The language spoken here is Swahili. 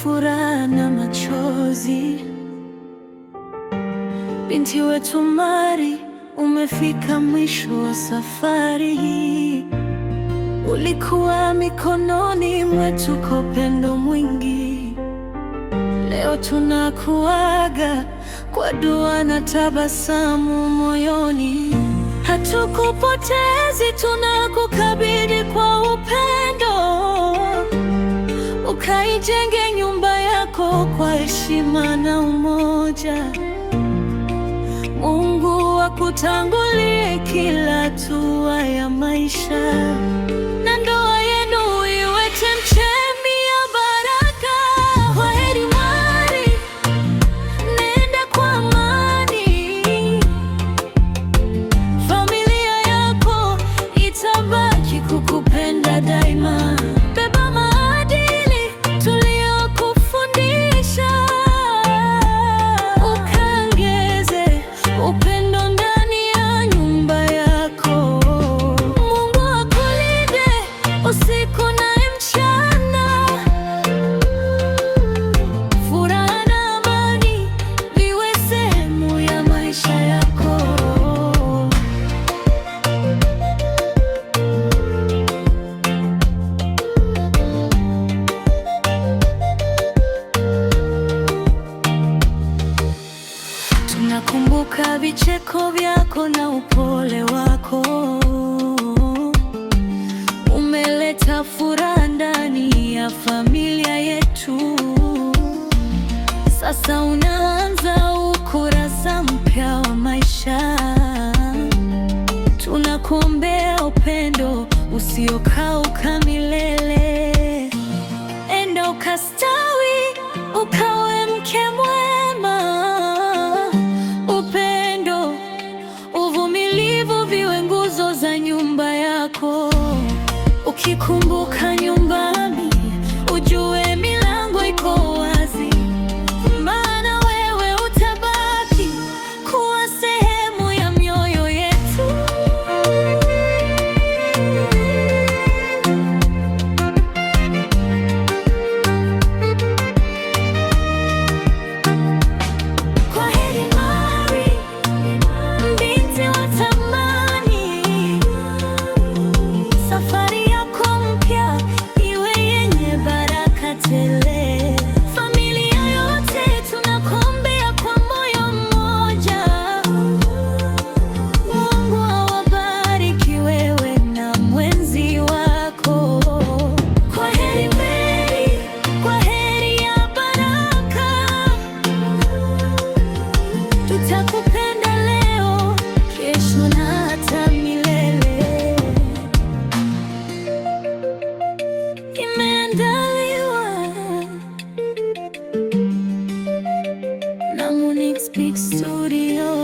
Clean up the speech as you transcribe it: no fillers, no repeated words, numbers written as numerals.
furaha na machozi. Binti wetu Mary, umefika mwisho wa safari hii. Ulikuwa mikononi mwetu kwa upendo mwingi. Leo tunakuaga kwa dua na tabasamu moyoni. Hatukupotezi, tunakukabidhi kwa upendo. Ukaijenge nyumba yako kwa heshima na umoja. Mungu akutangulie kila hatua ya maisha, na ndoa yenu iwe chemchemi ya baraka. Kwaheri Mary, nenda kwa amani. Familia yako itabaki kukupenda daima. Beba maadili tuliyokufundisha, ukaongeze upendo ndani ya nyumba yako. Mungu akulinde usiku na mchana. Furaha na amani viwe sehemu ya maisha yako. Tunakumbuka vicheko vyako na upole wako. Umeleta furaha ndani ya familia yetu. Sasa unaanza ukurasa mpya wa maisha. Tunakuombea upendo usiokauka milele. Enda ukastawi, ukawe mke mwema. Upendo, uvumilivu viwe nguzo za nyumba yako. Ukikumbuka nyumbani, ujue milango iko wazi, maana wewe utabaki kuwa sehemu ya mioyo yetu. Kwaheri Mary, binti wa thamani. Safari yako mpya iwe yenye baraka tele. Familia yote tunakuombea kwa moyo mmoja. Mungu awabariki wewe na mwenzi wako. Kwaheri Mary, kwaheri ya baraka. Tutakupenda leo, kesho na hata milele. Imeandaliwa na Munix Big Studio.